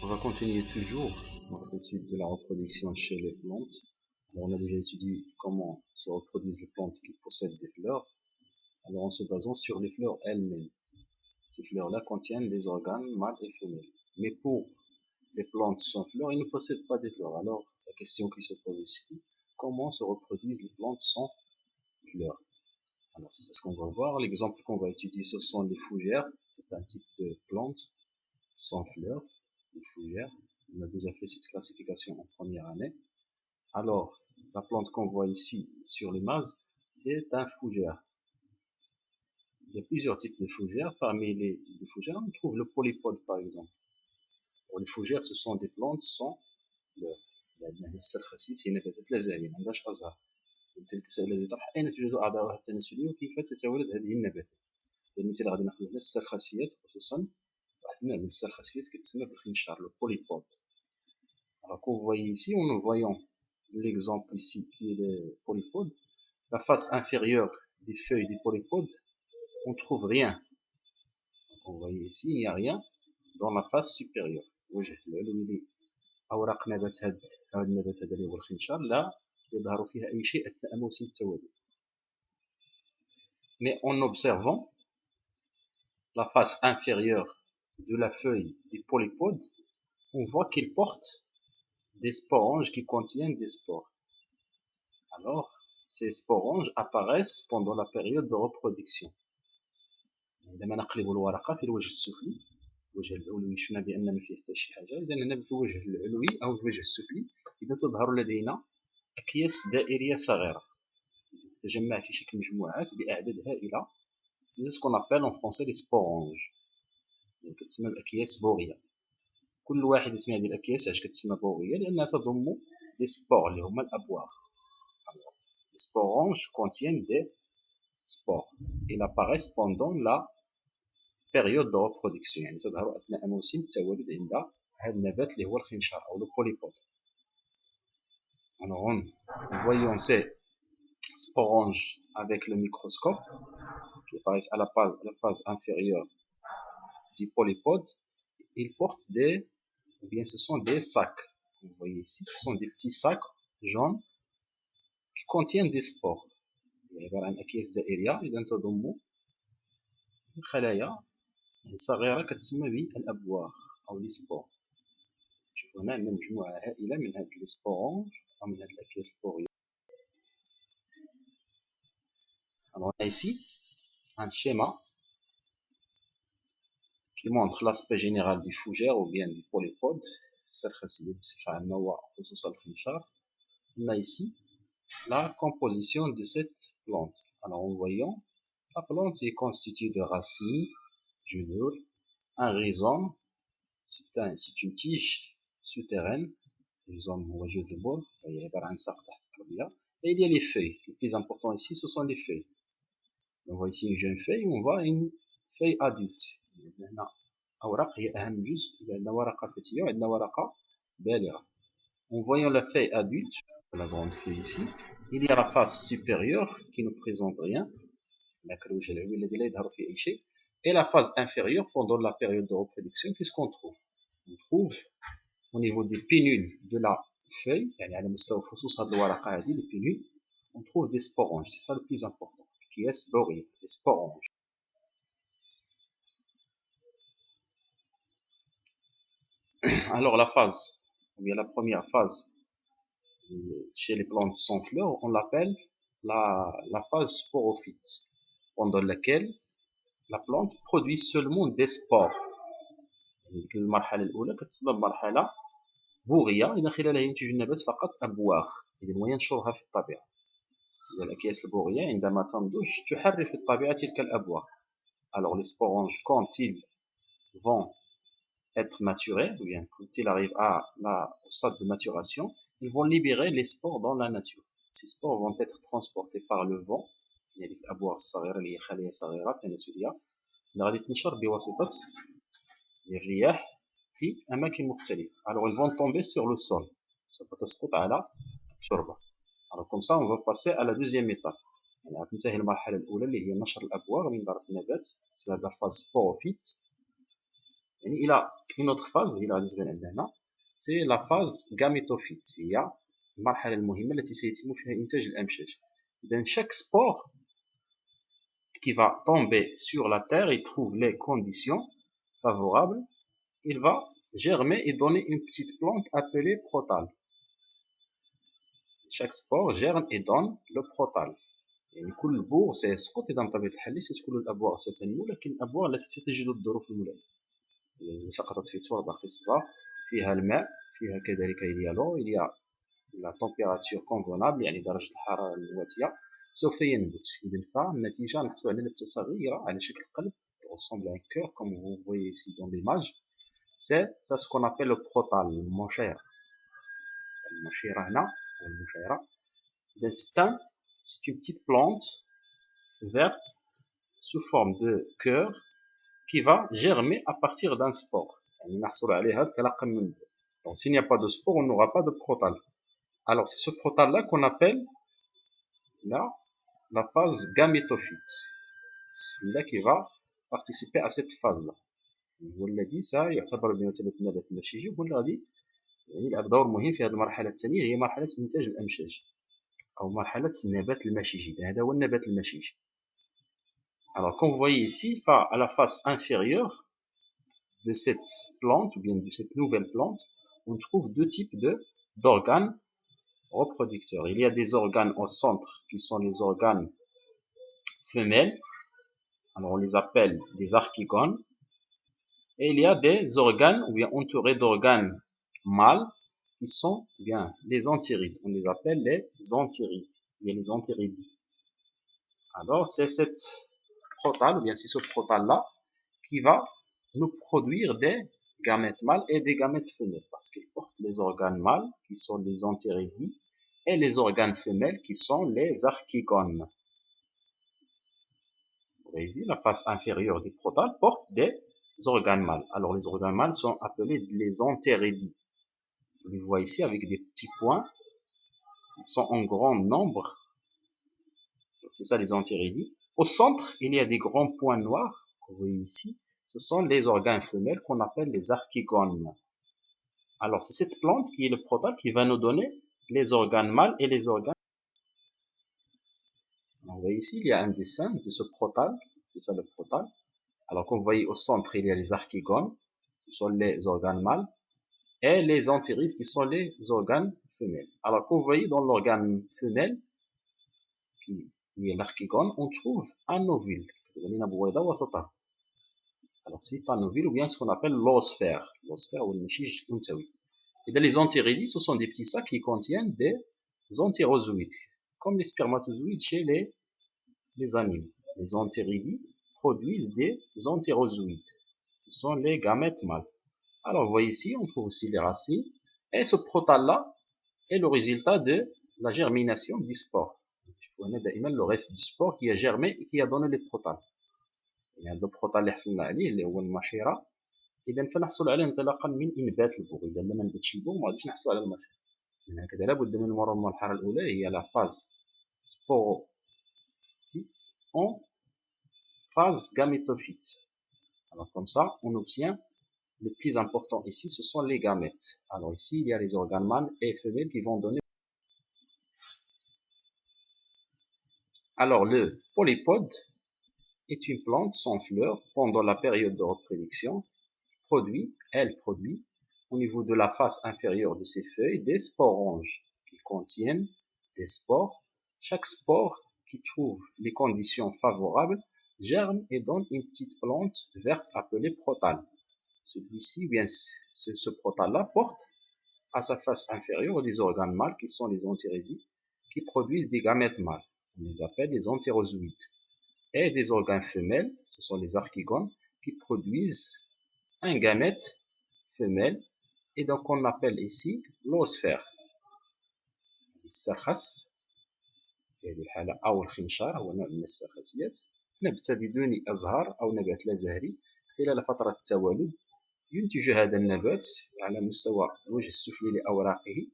On va continuer toujours notre étude de la reproduction chez les plantes. Alors, on a déjà étudié comment se reproduisent les plantes qui possèdent des fleurs. Alors en se basant sur les fleurs elles-mêmes. Ces fleurs-là contiennent les organes mâles et femelles. Mais pour les plantes sans fleurs, ils ne possèdent pas de fleurs. Alors la question qui se pose ici, comment se reproduisent les plantes sans fleurs? Alors c'est ce qu'on va voir. L'exemple qu'on va étudier, ce sont les fougères. C'est un type de plante sans fleurs, les fougères. On a déjà fait cette classification en première année. Alors, la plante qu'on voit ici sur l'image, c'est un fougère. Il y a plusieurs types de fougères. Parmi les types de fougères, on trouve le polypode par exemple. Pour les fougères, ce sont des plantes sans fleurs. لأن السلخسيت هي نباتات لا زاهية ما عندهاش أزهار. وبالتالي التساؤل الذي يطرح أين توجد أعضاؤها التناسلية وكيف تتولد هذه النباتات؟ المثال غادي ناخذ هنا السلخسيات خصوصا واحد النوع من السلخسيات كتسمى بالخنشار لو بوليبود. Alors que vous voyez ici, en voyant l'exemple ici qui est le polypode, la face inférieure des feuilles du polypode, on trouve rien. Donc, vous voyez ici, il n'y a rien dans la face supérieure. أوراق نبات هذا النبات هذا اللي هو الخنشار لا يظهر فيها أي شيء أثناء موسم التولد. Mais en observant la face inférieure de la feuille du polypode, on voit qu'il porte des sporanges qui contiennent des spores. Alors, ces sporanges apparaissent pendant la période de reproduction. عندما نقلب الورقة في الوجه السفلي، الوجه العلوي شفنا بأن ما فيه حتى شي حاجة، إذا هنا في الوجه العلوي أو الوجه السفلي إذا تظهر لدينا أكياس دائرية صغيرة تتجمع في شكل مجموعات بأعداد هائلة. C'est ce qu'on appelle en français les sporanges. كتسمى الأكياس بوغية. كل واحدة من هذه الأكياس علاش كتسمى بوغية؟ لأنها تضم des spores اللي هما الأبوار. Les sporanges contiennent des spores. Ils apparaissent pendant la période de reproduction. يعني تظهر أثناء موسم التولد عند هذا النبات اللي هو الخنشار أو le polypode. Alors en voyant ces sporanges avec le microscope qui apparaissent à la phase inférieure du polypode, ils portent ou bien ce sont des sacs. Vous voyez ici, ce sont des petits sacs jaunes qui contiennent des spores. عبارة عن أكياس دائرية إذا تضم خلايا صغيرة كتسمى بالأبوار أو لي سبور. شوفوا هنا عندنا مجموعة هائلة من هاد لي سبورونج أو من هاد الأكياس البورية. Alors on a ici un schéma qui montre l'aspect général du fougère ou bien du polypode. السلخسية بصفة عامة وخصوصا الخنشار. On a ici la composition de cette plante. Alors en voyant, la plante est constituée de racines, genouilles, un rhizome, c'est une tige souterraine, rhizome هو جذع البول فهي عبارة عن ساق تحت التربية. Et il y a les feuilles. Le plus important ici, ce sont les feuilles. On voit ici une jeune feuille, on voit une feuille adulte. هنا أوراق هي أهم جزء، عندنا ورقة فتية وعندنا ورقة بالغة. En voyant la feuille adulte, la grande feuille ici, il y a la face supérieure qui ne présente rien, et la phase inférieure pendant la période de reproduction, qu'est-ce qu'on trouve? On trouve au niveau des pénules de la feuille, les pénules, on trouve des sporanges, c'est ça le plus important, qui est des sporanges. Alors la phase, ou bien la première phase chez les plantes sans fleurs, on l'appelle la phase sporophyte, pendant laquelle la plante produit seulement des spores. المرحلة الأولى كتسمى بمرحلة بوغية إذا خلالها ينتج النبات فقط أبواغ إذا وينشرها في الطبيعة. إذا الأكياس البوغية عندما تنضج تحرر في الطبيعة تلك الأبواغ. Alors les sporanges quand ils vont être maturés, ou bien quand ils arrivent au stade de maturation, ils vont libérer les spores dans la nature. Ces spores vont être transportés par le vent. يعني الأبواغ الصغيرة اللي هي خلايا صغيرة تناسلية اللي غادي تنشر بواسطة الرياح في أماكن مختلفة. Alors ils vont tomber sur le sol. سوف تسقط على التربة. Alors comme ça on va passer à la deuxième étape. يعني تنتهي المرحلة الأولى اللي هي نشر الأبواغ من ذرة النبات. C'est la phase sporophyte. يعني إلى une autre phase إلى غادي تبان عندنا هنا سي لا فاز غاميتوفيت، هي المرحلة المهمة التي سيتم فيها إنتاج الأمشاج. إذا chaque spore qui va tomber sur la terre et trouve les conditions favorables, il va germer et donner une petite plante appelée protale. Chaque spore germe et donne le protale. يعني كل بور سيسقط إذا بطبيعة الحال ستكون الأبوار ستنمو، لكن الأبوار التي ستجد الظروف الملائمة. اللي سقطت في تربة خصبة فيها الماء، فيها كذلك اليالو، لا température convenable يعني درجة الحرارة المواتية، سوف ينبت. إذا فالنتيجة نحصل على نبتة صغيرة على شكل قلب ressemble à un cœur comme vous voyez ici dans l'image. C'est ça ce qu'on appelle le protal, المشيرة. المشيرة هنا والمشيرة. إذا c'est une petite plante verte sous forme de cœur qui va germer à partir d'un spore. يعني نحصل عليها انطلاقا من البذر. Donc s'il n'y a pas de spore, on n'aura pas de protal. Alors c'est ce protal là qu'on appelle la phase gamétophyte. C'est celui-là qui va participer à cette phase là. هو الذي سيعتبر بمثابة النبات المشيجي، وهو اللي غادي يلعب دور مهم في هذه المرحلة الثانية، هي مرحلة إنتاج الأمشاج أو مرحلة النبات المشيجي. هذا هو النبات المشيجي. Alors comme vous voyez ici, à la face inférieure de cette plante ou bien de cette nouvelle plante, on trouve deux types d'organes reproducteurs. Il y a des organes au centre qui sont les organes femelles. Alors on les appelle des archigones. Et il y a des organes ou bien entourés d'organes mâles qui sont bien les anthérides. On les appelle les anthérides. Il y a les anthérides. Alors c'est cette protale ou bien c'est ce protal là qui va nous produire des gamètes mâles et des gamètes femelles, parce qu'ils portent les organes mâles qui sont les anthéridies et les organes femelles qui sont les archigones. Ici, la face inférieure du protal porte des organes mâles. Alors les organes mâles sont appelés les anthéridies. Vous les voyez ici avec des petits points. Ils sont en grand nombre. C'est ça les anthéridies. Au centre, il y a des grands points noirs. Vous voyez ici. Ce sont les organes femelles qu'on appelle les archigones. Alors c'est cette plante qui est le protal qui va nous donner les organes mâles et les organes. Vous voyez ici, il y a un dessin de ce protal. C'est ça le protal. Alors comme vous voyez au centre, il y a les archigones, qui sont les organes mâles, et les anthérides qui sont les organes femelles. Alors comme vous voyez dans l'organe femelle, qui est l'archigone, on trouve un ovule. Alors c'est un ovule ou bien ce qu'on appelle l'oosphère. L'oosphère ou le meshij untawi. Et dans les anthéridies, ce sont des petits sacs qui contiennent des entérozoïdes, comme les spermatozoïdes chez les animaux. Les anthéridies produisent des entérozoïdes. Ce sont les gamètes mâles. Alors vous voyez ici, on trouve aussi les racines. Et ce protal-là est le résultat de la germination du spore. On a le reste du spore qui a germé et qui a donné les protales. يعني البروتال اللي حصلنا عليه اللي هو المشيرة، إذا فنحصل عليه انطلاقا من إنبات البوغ. إذا لم ننبتش البوغ ما غاديش نحصل على المشيرة. من هكذا لابد من المرور من المرحلة الأولى هي لا فاز sporophyte en phase gamétophyte. Alors comme ça, on obtient le plus important ici, ce sont les gamètes. Alors ici, il y a les organes mâles et femelles qui vont donner. Alors le polypode est une plante sans fleurs pendant la période de reproduction. Elle produit au niveau de la face inférieure de ses feuilles des sporanges qui contiennent des spores. Chaque spore qui trouve les conditions favorables germe et donne une petite plante verte appelée protale. Celui-ci, bien ce protal-là porte à sa face inférieure des organes mâles qui sont les anthéridies qui produisent des gamètes mâles. On les appelle les entérozoïdes. Et des organes femelles, ce sont les archigones, qui produisent un gamète femelle, et donc on appelle ici l'oosphère. السرخس في هذه الحالة أو الخنشار هو نوع من السرخسيات، نبتة بدون أزهار أو نبات لا زهري. خلال فترة التوالد ينتج هذا النبات على مستوى الوجه السفلي لأوراقه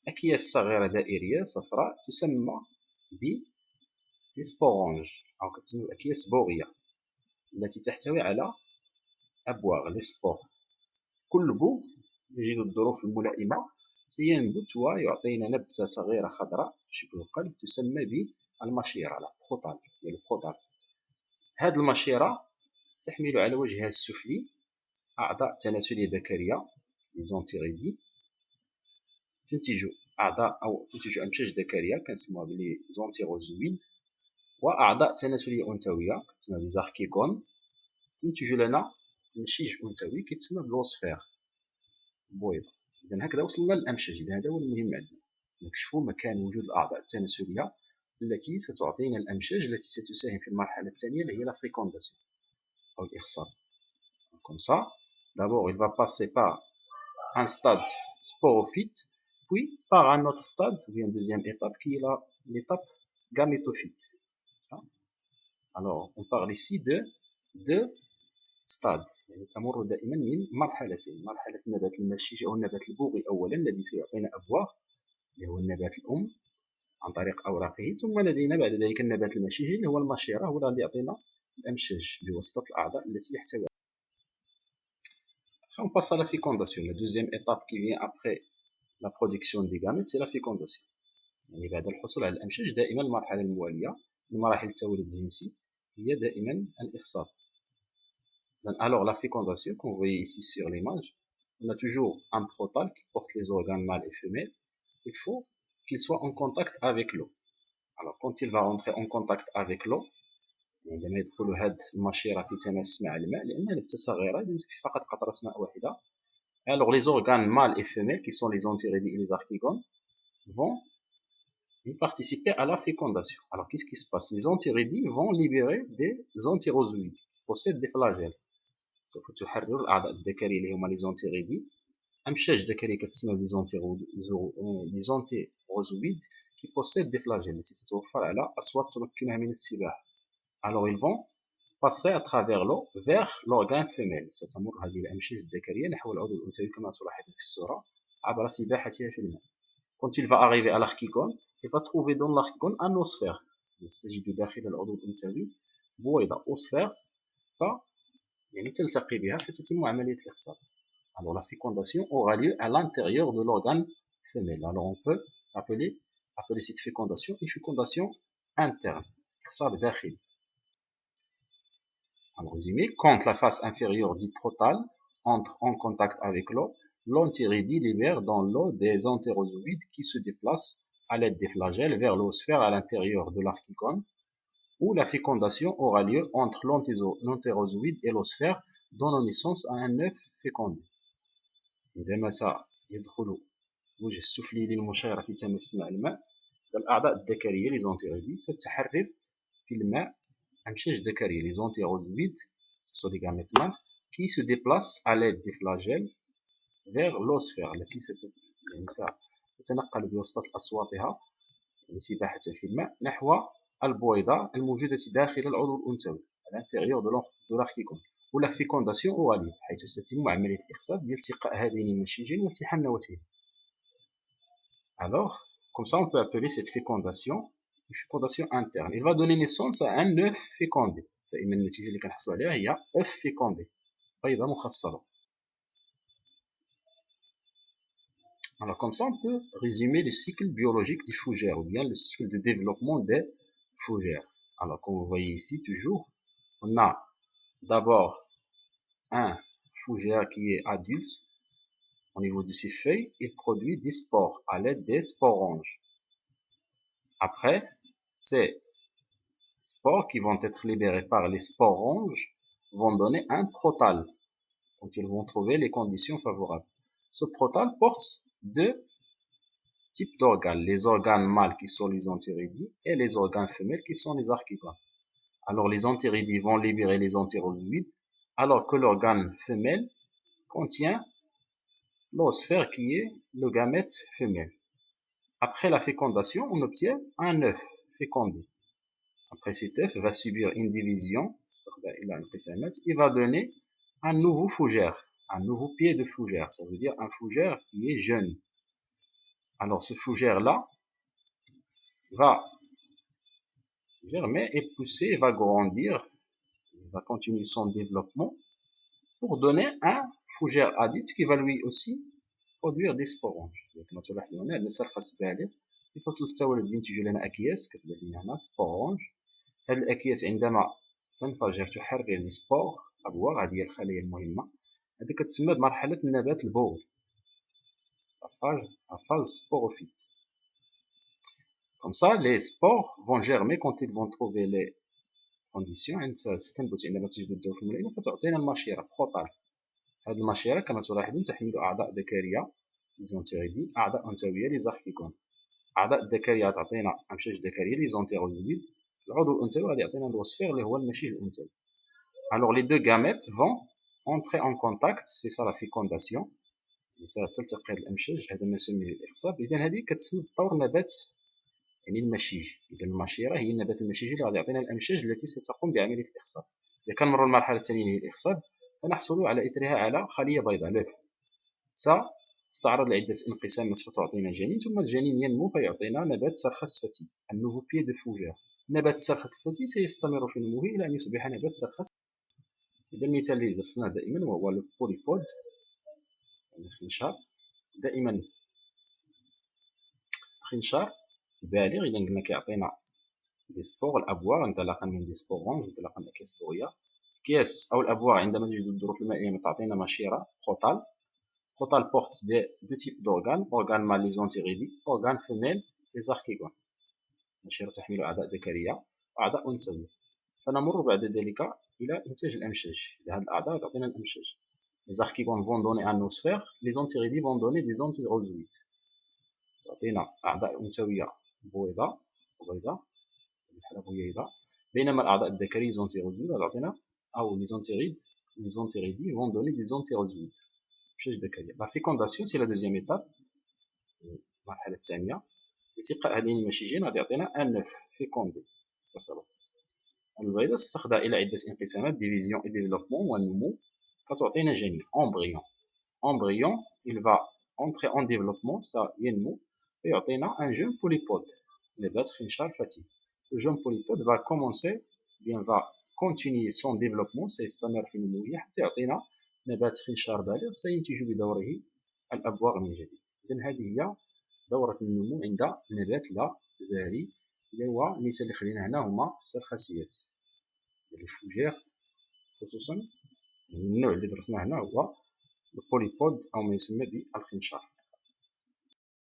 أكياس صغيرة دائرية صفراء تسمى بسبورانج أو كتسمى أكياس بوغية، التي تحتوي على à boire les spores. كل بوغ يجد الظروف الملائمة سينبت ويعطينا نبتة صغيرة خضراء شكل القلب تسمى بالمشيرة، لا بروتال ديال البروتال. هذه المشيرة تحمل على وجهها السفلي أعضاء تناسلية ذكرية ليزونتيغيدي، تنتج أعضاء أو تنتج أمشاج ذكرية كنسموها بلي زونتيغوزويد، وأعضاء تناسلية أنثوية كتسمى بزاركيكون تنتج لنا نسيج أنثوي كيتسمى بلوسفير بويضة. إذا هكذا وصلنا للأمشاج. إذا هذا هو المهم عندنا، نكشفوا مكان وجود الأعضاء التناسلية التي ستعطينا الأمشاج التي ستساهم في المرحلة الثانية اللي هي لا فيكونداسيون أو الإخصاب. Comme ça, d'abord il va passer par un stade sporophyte, puis par un autre stade, ou bien deuxième étape, qui est l'étape gamétophyte. Alors, on parle ici de deux stades. يعني تمر دائما من مرحلتين، مرحلة النبات المشيج أو النبات البوغي أولا الذي سيعطينا أبواغ اللي هو النبات الأم عن طريق أوراقه، ثم لدينا بعد ذلك النبات المشيجي اللي هو المشيرة، هو الذي يعطينا الأمشاج بواسطة الأعضاء التي يحتوي. On passe à la fécondation. La deuxième étape qui vient après la production des gamètes, c'est la fécondation. يعني بعد الحصول على الأمشاج دائما المرحلة الموالية لمراحل التولد الجنسي هي دائما الإخصاب. Alors la fécondation, qu'on voit ici sur l'image, on a toujours un protal qui porte les organes mâles et femelles. Il faut qu'il soit en contact avec l'eau. Alors quand il va rentrer en contact avec l'eau, عندما يدخل هذه المشيرة في تماس مع الماء لأنها نبتة صغيرة يمسك فقط قطرة ماء واحدة. Alors les organes mâles et femelles qui sont les anthéridies et les archigones vont y participer à la fécondation. Alors qu'est-ce qui se passe? Les anthéridies vont libérer des antérozoïdes qui possèdent des flagelles. سوف تحرر الأعضاء الذكرية اللي هما لي زونتيغيدي أمشاج ذكرية كتسمى لي زونتيغوزويد كي بوسيد دي فلاجيل التي تتوفر على أصوات تمكنها من السباحة. Alors ils vont passer à travers l'eau vers l'organe femelle. ستمر هذه الأمشاج الذكرية نحو العضو الأنثوي كما تلاحظ في الصورة عبر سباحتها في الماء. Quand il va arriver à l'archigone, il va trouver dans l'archigone un osphère. يستجد داخل العضو الأنثوي بويضة osphère يعني تلتقي بها فتتم عملية الإخصاب. Alors la fécondation aura lieu à l'intérieur de l'organe femelle. Alors on peut appeler cette fécondation une fécondation interne, إخصاب داخلي. En résumé, quand la face inférieure du protal entre en contact avec l'eau, l'anthéridie libère dans l'eau des antérozoïdes qui se déplacent à l'aide des flagelles vers l'osphère à l'intérieur de l'archigone, où la fécondation aura lieu entre l'antérozoïde et l'osphère, donnant naissance à un œuf fécondé. إذا متى يدخل الوجه السفلي للمشيرة في تماس مع الماء، الأعضاء الذكرية les antérozoïdes ستحرر في الماء أمشاج ذكرية les antérozoïdes ce sont des gamètes mâles qui se déplacent à l'aide des flagelles vers l'osphère التي ستتنقل بواسطة أصواتها لسباحتها في الماء نحو البويضة الموجودة داخل العضو الأنثوي à l'intérieur de l'archigone où la fécondation aura lieu حيث ستتم عملية الإخصاب بالتقاء هذين المشيجين والتحام نواتهم. Alors, comme ça on peut appeler cette fécondation une fécondation interne. Il va donner naissance à un œuf fécondé. دائما النتيجة اللي كنحصلوا عليها هي œuf fécondé بيضة مخصبة. Alors comme ça on peut résumer le cycle biologique des fougères ou bien le cycle de développement des fougères. Alors comme vous voyez ici toujours, on a d'abord un fougère qui est adulte. Au niveau de ses feuilles, il produit des spores à l'aide des sporanges. Après, ces spores qui vont être libérés par les sporanges vont donner un protal. Donc ils vont trouver les conditions favorables. Ce protal porte deux types d'organes, les organes mâles qui sont les anthéridies et les organes femelles qui sont les archigones. Alors les anthéridies vont libérer les antérozoïdes alors que l'organe femelle contient l'osphère qui est le gamète femelle. Après la fécondation, on obtient un œuf fécondé. Après cet œuf va subir une division, il va donner un nouveau fougère, un nouveau pied de fougère, ça veut dire un fougère qui est jeune. Alors ce fougère-là va germer et pousser, va grandir, il va continuer son développement pour donner un fougère adulte qui va lui aussi produire des sporanges. كما تلاحظوا هنا السرخس بالغ في فصل التولد ينتج لنا أكياس كتبان لنا هنا سبورانج. هذه الأكياس عندما تنفجر تحرر السبور أبواغ، هذه هي الخلايا المهمة، هذه كتسمى بمرحلة النبات البوغ، la phase sporophyte. Comme ça, les spores vont germer quand ils vont trouver les conditions. ستنبت عندما تجد الضوء في الملائمة فتعطينا المشيرة بروتال. هذه المشيرة كما تلاحظون تحمل أعضاء ذكرية ليزونتيريدي، أعضاء أنثوية ليزاركيكون. أعضاء الذكرية تعطينا أمشاج ذكرية ليزونتيروزويد، العضو الأنثوي غادي يعطينا الوسفير اللي هو المشيج الأنثوي. Alors les deux gamètes vont entrer en contact, c'est ça la fécondation. تلتقي الأمشاج، هذا ما نسميه الإخصاب. إذا هذه كتسمى بطور نبات يعني المشيج. إذا المشيرة هي النبات المشيجي اللي غادي يعطينا الأمشاج التي ستقوم بعملية الإخصاب. إذا كنمروا المرحلة الثانية هي الإخصاب، فنحصل على إثرها على خلية بيضاء لوف. تتعرض لعدة انقسامات فتعطينا جنين، ثم الجنين ينمو فيعطينا نبات سرخس فتي، النوفو بيي دو فوجير. نبات السرخس الفتي سيستمر في نموه إلى أن يصبح نبات سرخس. إذا المثال اللي درسناه دائما وهو البوليبود، الخنشار. دائما خنشار بالغ إذا قلنا كيعطينا دي سبور، الأبواغ انطلاقا من دي سبورونج انطلاقا من أكياس فورية. أكياس أو الأبواغ عندما تجد الظروف المائية تعطينا مشيرة بروتال. Protal porte deux types d'organes, organe mâle les anthéridies, organe femelle les archégones. المشيرة تحمل أعضاء ذكرية وأعضاء أنثوية. فنمر بعد ذلك إلى إنتاج الأمشاج. إذا هذه الأعضاء تعطينا الأمشاج. Les archégones vont donner un osphère, les anthéridies vont donner des antérozoïdes. تعطينا أعضاء أنثوية بويضاء بحال بويضاء، بينما الأعضاء الذكرية زونتيروزويد تعطينا أو les anthéridies vont donner des antérozoïdes. La fécondation c'est la deuxième étape، المرحلة الثانية. التقاء هذين المشيجين غادي يعطينا ان نوف فيكوندي. البيضة ستخضع إلى عدة انقسامات، ديفيزيون et développement والنمو، فتعطينا جنين embryon. Il va entrer en développement، ينمو فيعطينا un jeune polypode، نبات خنشار فتي. Le jeune polypode va commencer va continuer son développement، سيستمر في نموه حتى يعطينا نبات خنشار بالغ سينتج بدوره الأبواغ من جديد. إذن هذه هي دورة النمو عند نبات لا زهري. اللي هو المثال اللي خلينا هنا هما السرخسيات ديال الفوجير، خصوصا النوع اللي درسناه هنا هو البوليبود أو ما يسمى بالخنشار.